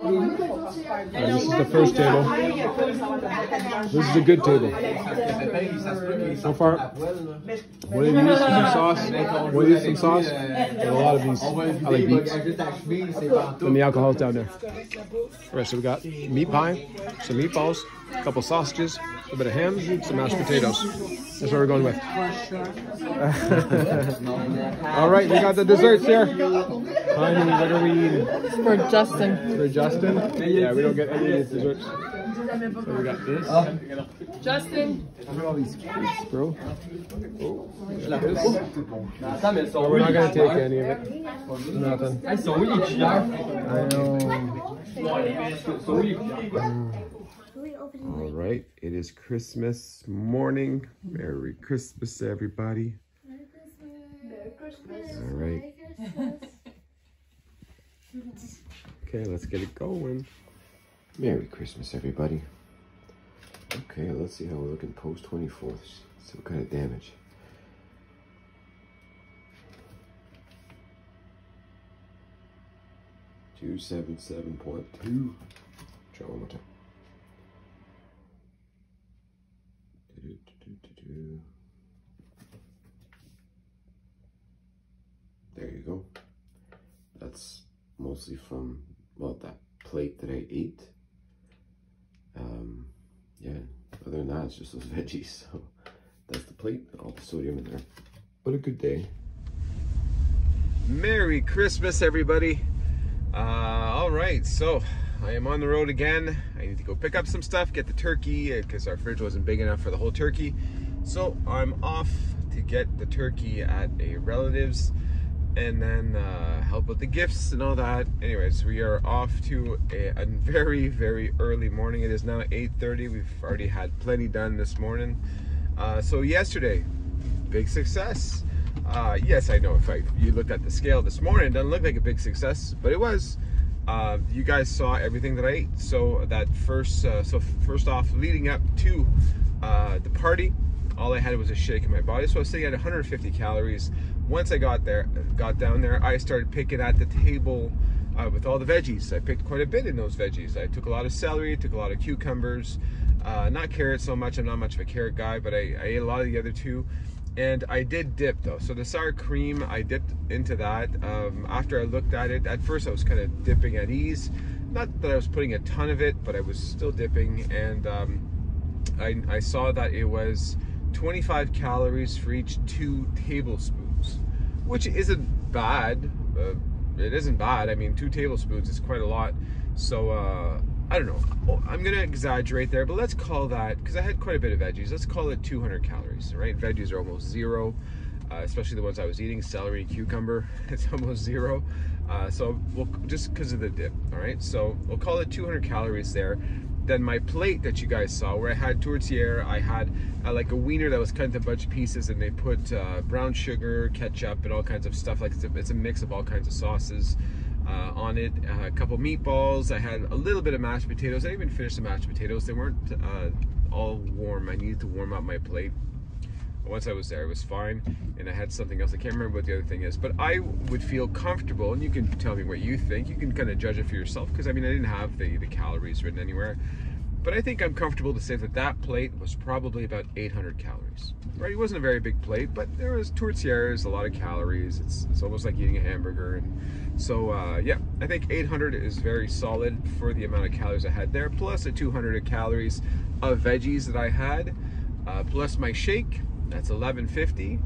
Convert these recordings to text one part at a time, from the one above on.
This is the first table. This is a good table. So far, what do you use? Some sauce? What do you use? Some sauce? And a lot of these. I like beets. And the alcohol's down there. Alright, so we got meat pie, some meatballs, a couple sausages, a bit of ham, some mashed potatoes. That's what we're going with. Alright, we got the desserts here. Honey, what are we eating? For Justin. For Justin? Yeah, we don't get any of these desserts. So we got this. Justin. Look at all these fruits, bro. Oh, this. Oh, we're not gonna take any of it. Nothing. I know. All right, it is Christmas morning. Merry Christmas, everybody. Merry Christmas. All right. Okay, let's get it going. Merry Christmas, everybody. Okay, let's see how we're looking post 24th. See what kind of damage. .277.2. Try one more time. There you go. That's mostly from, well, that plate that I ate. Yeah, other than that, it's just those veggies. So that's the plate, all the sodium in there. But a good day. Merry Christmas, everybody. All right, so I am on the road again. I need to go pick up some stuff, get the turkey, because our fridge wasn't big enough for the whole turkey. So I'm off to get the turkey at a relative's and then help with the gifts and all that. Anyways, we are off to a very, very early morning. It is now 8:30. We've already had plenty done this morning. So yesterday, big success. Yes, I know if you looked at the scale this morning, it doesn't look like a big success, but it was. You guys saw everything that I ate. So that first off, leading up to the party, all I had was a shake in my body. So I was sitting at 150 calories. Once I got down there, I started picking at the table with all the veggies. I picked quite a bit in those veggies. I took a lot of celery, took a lot of cucumbers, not carrots so much. I'm not much of a carrot guy, but I ate a lot of the other two. And I did dip though. So the sour cream, I dipped into that. After I looked at it, at first I was kind of dipping at ease. Not that I was putting a ton of it, but I was still dipping. And I saw that it was 25 calories for each 2 tablespoons, which isn't bad. It isn't bad. I mean, 2 tablespoons is quite a lot. So I don't know. I'm gonna exaggerate there, but let's call that, because I had quite a bit of veggies, let's call it 200 calories, right? Veggies are almost zero, especially the ones I was eating, celery and cucumber, it's almost zero. So we'll, just because of the dip, all right? So we'll call it 200 calories there. Then my plate that you guys saw, where I had tortilla, I had like a wiener that was cut into a bunch of pieces, and they put brown sugar, ketchup, and all kinds of stuff. Like it's a mix of all kinds of sauces on it. A couple meatballs. I had a little bit of mashed potatoes. I didn't even finish the mashed potatoes. They weren't all warm. I needed to warm up my plate. Once I was there, it was fine, and I had something else. I can't remember what the other thing is, but I would feel comfortable, and you can tell me what you think. You can kind of judge it for yourself, because I mean, I didn't have the calories written anywhere, but I think I'm comfortable to say that that plate was probably about 800 calories. Right? It wasn't a very big plate, but there was tortillas, a lot of calories. It's almost like eating a hamburger, and so yeah, I think 800 is very solid for the amount of calories I had there, plus the 200 calories of veggies that I had, plus my shake. That's 1150,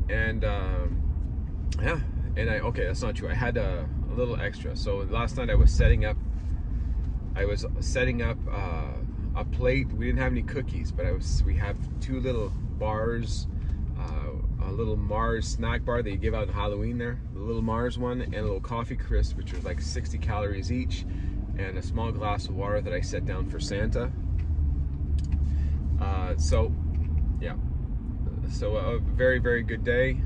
and yeah, and okay, that's not true. I had a little extra. So last night I was setting up a plate. We didn't have any cookies, but we have 2 little bars, a little Mars snack bar that you give out on Halloween there, the little Mars one, and a little coffee crisp, which was like 60 calories each, and a small glass of water that I set down for Santa. So yeah. So a very, very good day.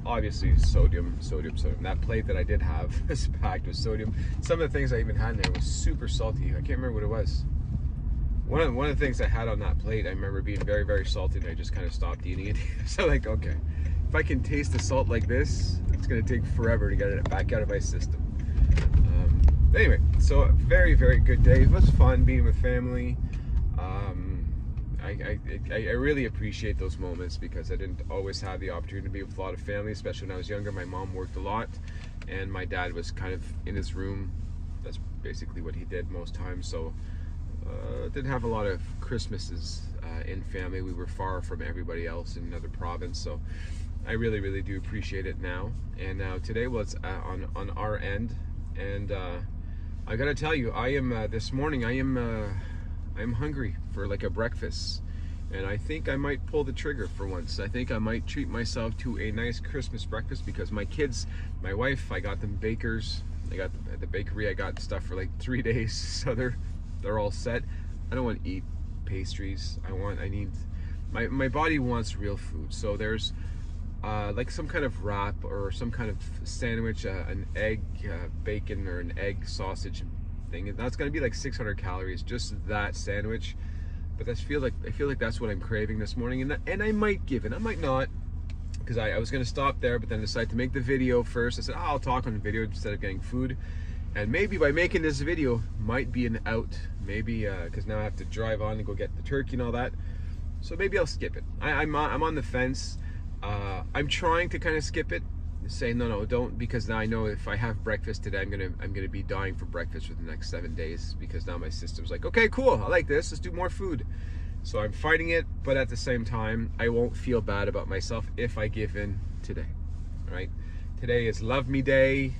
Obviously sodium. That plate that I did have was packed with sodium. Some of the things I even had in there was super salty. I can't remember what it was. One of the things I had on that plate, I remember being very, very salty, and I just kind of stopped eating it. So like, okay, if I can taste the salt like this, it's gonna take forever to get it back out of my system. Anyway, so a very, very good day. It was fun being with family. I really appreciate those moments because I didn't always have the opportunity to be with a lot of family, especially when I was younger. My mom worked a lot and my dad was kind of in his room. That's basically what he did most times. So didn't have a lot of Christmases in family. We were far from everybody else in another province. So I really, really do appreciate it now. And now today, well, it's on our end. And I gotta tell you, I am this morning. I'm hungry for like a breakfast, and I think I might pull the trigger for once. I think I might treat myself to a nice Christmas breakfast because my kids, my wife, I got them bakers. I got at the bakery. I got stuff for like 3 days, so they're all set. I don't want to eat pastries. I need my body wants real food. So there's like some kind of wrap or some kind of sandwich, an egg, bacon, or an egg sausage thing. And that's gonna be like 600 calories, just that sandwich. But I feel like that's what I'm craving this morning, and I might give it. I might not, because I was gonna stop there, but then decided to make the video first. I said, I'll talk on the video instead of getting food. And maybe by making this video might be an out. Maybe because now I have to drive on and go get the turkey and all that. So maybe I'll skip it. I'm on the fence. I'm trying to kind of skip it, say no, don't, because now I know if I have breakfast today, I'm gonna be dying for breakfast for the next 7 days, because now my system's like, okay, cool, I like this, let's do more food. So I'm fighting it, but at the same time, I won't feel bad about myself if I give in today. All right, today is Love Me Day.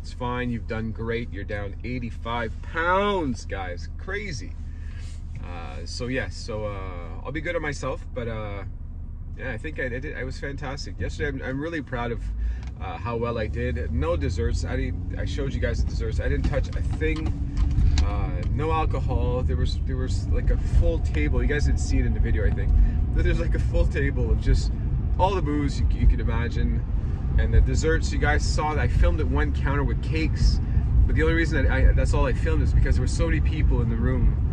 It's fine. You've done great. You're down 85 pounds, guys. Crazy. So yes. So I'll be good on myself, but. Yeah, I think I did. I was fantastic yesterday. I'm really proud of how well I did. No desserts. I showed you guys the desserts. I didn't touch a thing. No alcohol. There was like a full table. You guys didn't see it in the video, I think. But there's like a full table of just all the booze you could imagine, and the desserts. You guys saw that I filmed at one counter with cakes. But the only reason that that's all I filmed is because there were so many people in the room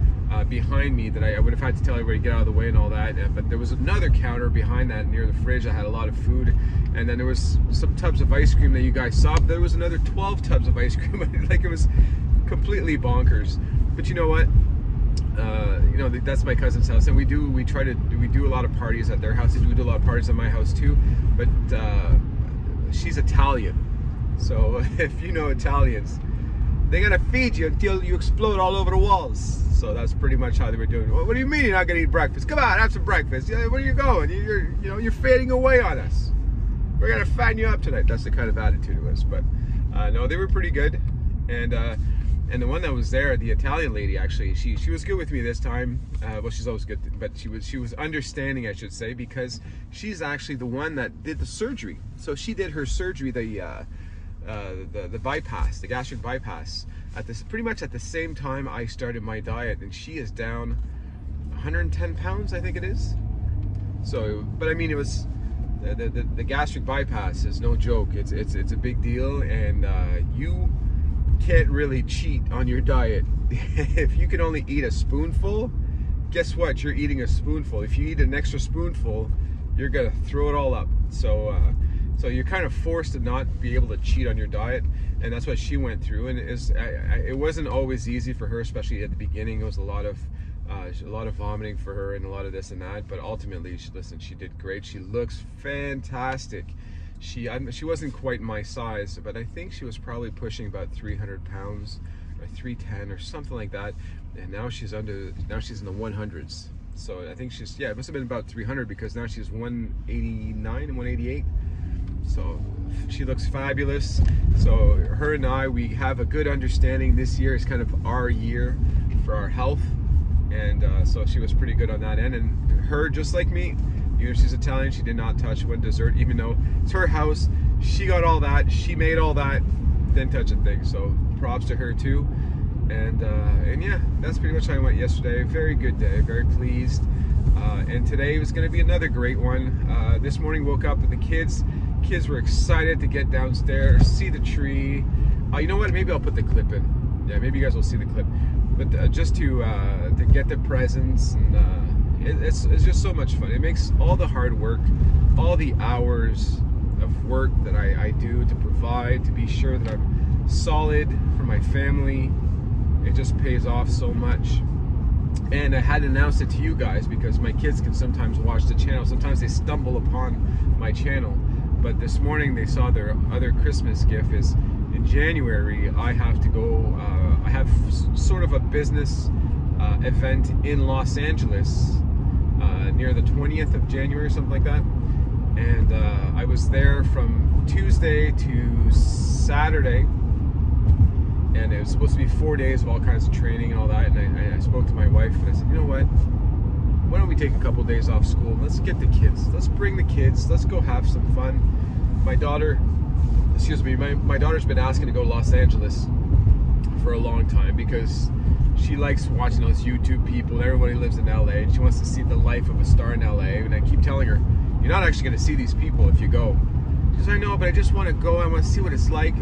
behind me that I would have had to tell everybody to get out of the way and all that. But there was another counter behind that near the fridge that had a lot of food, and then there was some tubs of ice cream that you guys saw. There was another 12 tubs of ice cream. Like, it was completely bonkers. But you know what? You know, that's my cousin's house, and we do a lot of parties at their houses. We do a lot of parties at my house too. But she's Italian, so if you know Italians, they're gonna feed you until you explode all over the walls. So that's pretty much how they were doing. What do you mean you're not gonna eat breakfast? Come on, have some breakfast. Where are you going? You're fading away on us. We're gonna fatten you up tonight. That's the kind of attitude it was. But no, they were pretty good. And the one that was there, the Italian lady, actually, she was good with me this time. Well, she's always good, but she was understanding, I should say, because she's actually the one that did the surgery. So she did her surgery, the bypass, the gastric bypass, pretty much at the same time I started my diet, and she is down 110 pounds, I think it is. So, but I mean, it was the gastric bypass is no joke. It's a big deal, and you can't really cheat on your diet. If you can only eat a spoonful, guess what? You're eating a spoonful. If you eat an extra spoonful, you're gonna throw it all up. So so you're kind of forced to not be able to cheat on your diet, and that's what she went through. And it wasn't always easy for her, especially at the beginning. It was a lot of vomiting for her and a lot of this and that. But ultimately, she did great. She looks fantastic. She wasn't quite my size, but I think she was probably pushing about 300 pounds or 310 or something like that. And now she's in the 100s. So I think it must have been about 300, because now she's 189 and 188. So she looks fabulous. So her and I, we have a good understanding. This year is kind of our year for our health, and so she was pretty good on that end. And her, just like me, you know, she's Italian, she did not touch one dessert, even though it's her house. She got all that, she made all that, didn't touch a thing. So props to her too. And yeah, that's pretty much how I went yesterday. Very good day, very pleased. And today was going to be another great one. This morning, woke up with the kids. Kids were excited to get downstairs, see the tree. You know what? Maybe I'll put the clip in. Yeah, maybe you guys will see the clip. But just to get the presents, and it's just so much fun. It makes all the hard work, all the hours of work that I do to provide, to be sure that I'm solid for my family. It just pays off so much. And I had announced it to you guys because my kids can sometimes watch the channel. Sometimes they stumble upon my channel. But this morning they saw their other Christmas gift is in January. I have to go, I have sort of a business event in Los Angeles near the 20th of January, something like that. And I was there from Tuesday to Saturday. And it was supposed to be 4 days of all kinds of training and all that. And I spoke to my wife and I said, you know what? Why don't we take a couple days off school? Let's get the kids. Let's bring the kids. Let's go have some fun. My daughter, excuse me, my daughter's been asking to go to Los Angeles for a long time because she likes watching those YouTube people. Everybody lives in LA and she wants to see the life of a star in LA. And I keep telling her, you're not actually going to see these people if you go. She says, I know, but I just want to go. I want to see what it's like.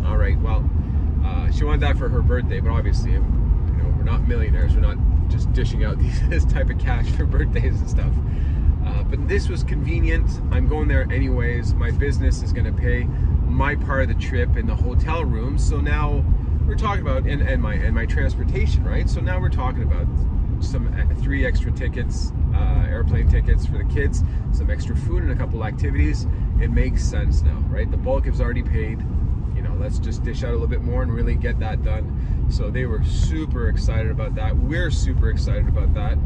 All right, well, she wanted that for her birthday, but obviously, you know, we're not millionaires. We're not just dishing out this type of cash for birthdays and stuff. But this was convenient. I'm going there anyways. My business is going to pay my part of the trip in the hotel room. So now we're talking about and my transportation, right? So now we're talking about some 3 extra tickets, airplane tickets for the kids, some extra food, and a couple activities. It makes sense now, right? The bulk is already paid. You know, let's just dish out a little bit more and really get that done. So they were super excited about that. We're super excited about that,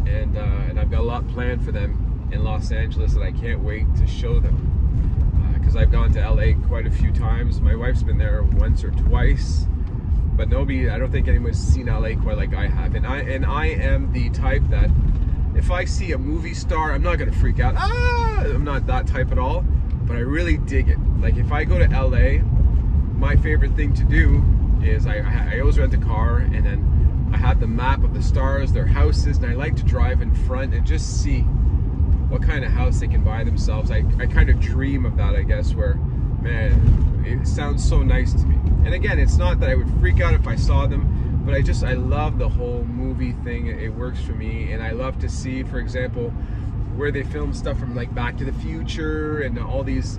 and I've got a lot planned for them in Los Angeles that I can't wait to show them. Because I've gone to LA quite a few times. My wife's been there once or twice, but nobody. I don't think anyone's seen LA quite like I have. And I am the type that if I see a movie star, I'm not gonna freak out. I'm not that type at all. But I really dig it. Like if I go to LA. My favorite thing to do is I always rent a car and then I have the map of the stars, their houses, and I like to drive in front and just see what kind of house they can buy themselves. I kind of dream of that, I guess, where, man, it sounds so nice to me. And again, it's not that I would freak out if I saw them, but I love the whole movie thing. It works for me, and I love to see, for example, where they film stuff from like Back to the Future and all these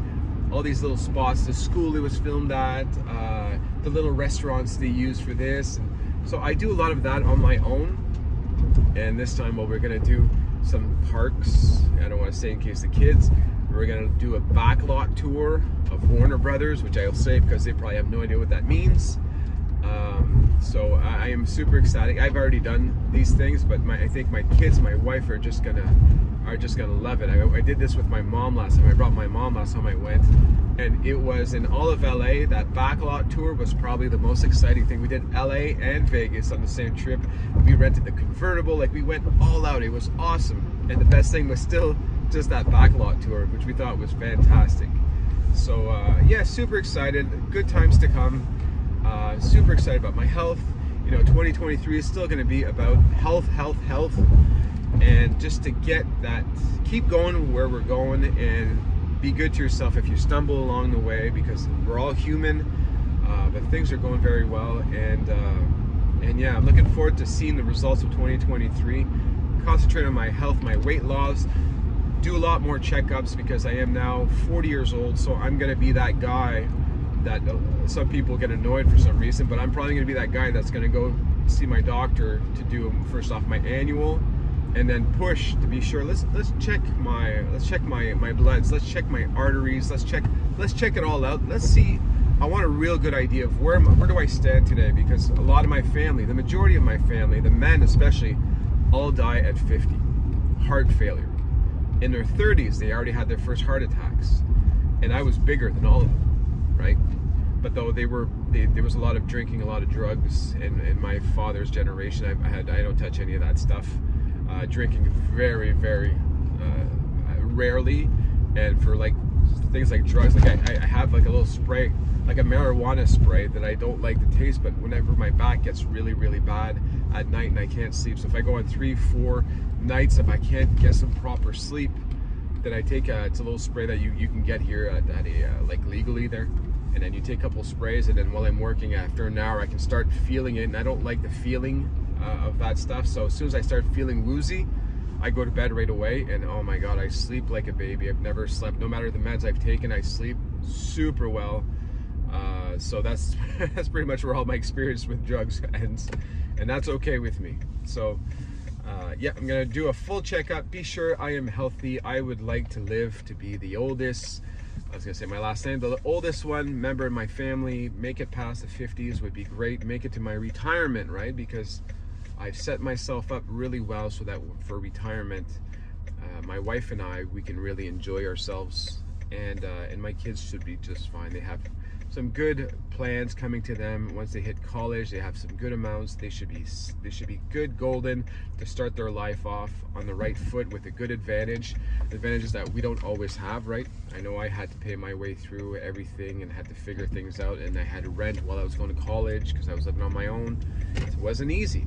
little spots, the school it was filmed at, the little restaurants they use for this. And so I do a lot of that on my own. And this time, well, we're gonna do some parks. I don't want to say in case the kids. We're gonna do a backlot tour of Warner Brothers, which I'll say because they probably have no idea what that means. So I am super excited. I've already done these things, but I think my kids, my wife are just gonna love it. I did this with my mom last time. I brought my mom last time I went, and it was in all of LA. That backlot tour was probably the most exciting thing. We did LA and Vegas on the same trip. We rented the convertible, like we went all out. It was awesome. And the best thing was still just that backlot tour, which we thought was fantastic. So yeah, super excited. Good times to come. Super excited about my health. You know, 2023 is still going to be about health, and just to get that, keep going where we're going, and be good to yourself if you stumble along the way, because we're all human. But things are going very well, and yeah, I'm looking forward to seeing the results of 2023. Concentrate on my health, my weight loss, do a lot more checkups, because I am now 40 years old, so I'm going to be that guy that some people get annoyed for some reason, but I'm probably going to be that guy that's going to go see my doctor to do, first off, my annual, and then push to be sure. Let's check my bloods, let's check my arteries, let's check it all out. Let's see. I want a real good idea of where do I stand today, because a lot of my family, the majority of my family, the men especially, all die at 50, heart failure. In their 30s, they already had their first heart attacks, and I was bigger than all of them, right? But though there was a lot of drinking, a lot of drugs in my father's generation. I don't touch any of that stuff. Drinking very, very rarely, and for like things like drugs, like I have like a little spray, like a marijuana spray that I don't like the taste, but whenever my back gets really, really bad at night and I can't sleep, so if I go on 3-4 nights, if I can't get some proper sleep, then I take it's a little spray that you can get here at a like legally there. And then you take a couple sprays, and then while I'm working, after an hour, I can start feeling it. And I don't like the feeling of that stuff. So as soon as I start feeling woozy, I go to bed right away. And oh my God, I sleep like a baby. I've never slept. No matter the meds I've taken, I sleep super well. So that's that's pretty much where all my experience with drugs ends, and that's okay with me. So yeah, I'm gonna do a full checkup, be sure I am healthy. I would like to live to be the oldest, I was gonna say my last name, the oldest one member in my family. Make it past the 50s would be great. Make it to my retirement, right? Because I've set myself up really well so that for retirement, my wife and I, we can really enjoy ourselves, and my kids should be just fine. They have some good plans coming to them once they hit college. They have some good amounts. They should be good golden to start their life off on the right foot with a good advantage. The advantages that we don't always have, right? I know I had to pay my way through everything and had to figure things out, and I had to rent while I was going to college because I was living on my own. It wasn't easy.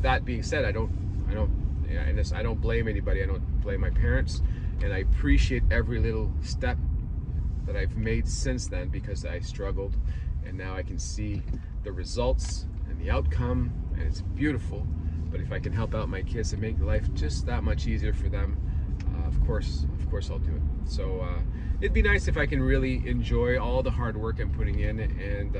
That being said, I don't blame anybody. I don't blame my parents, and I appreciate every little step that I've made since then, because I struggled and now I can see the results and the outcome, and it's beautiful. But if I can help out my kids and make life just that much easier for them, of course I'll do it. So it'd be nice if I can really enjoy all the hard work I'm putting in, and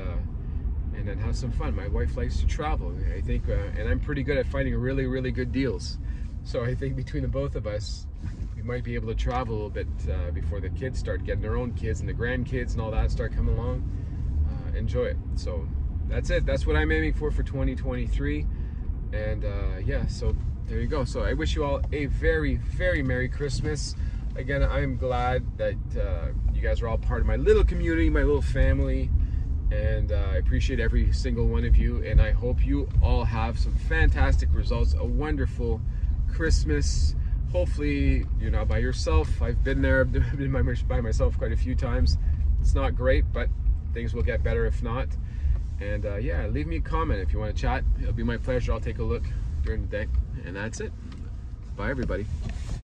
then have some fun. My wife likes to travel, I think, and I'm pretty good at finding really, really good deals. So I think between the both of us, we might be able to travel a little bit before the kids start getting their own kids and the grandkids and all that start coming along. Enjoy it. So that's it. That's what I'm aiming for 2023. And yeah, so there you go. So I wish you all a very, very Merry Christmas. Again, I'm glad that you guys are all part of my little community, my little family. And I appreciate every single one of you. And I hope you all have some fantastic results, a wonderful Christmas. Hopefully you're not by yourself. I've been there. I've been by myself quite a few times. It's not great, but things will get better if not. And yeah, leave me a comment if you want to chat. It'll be my pleasure. I'll take a look during the day. And that's it. Bye, everybody.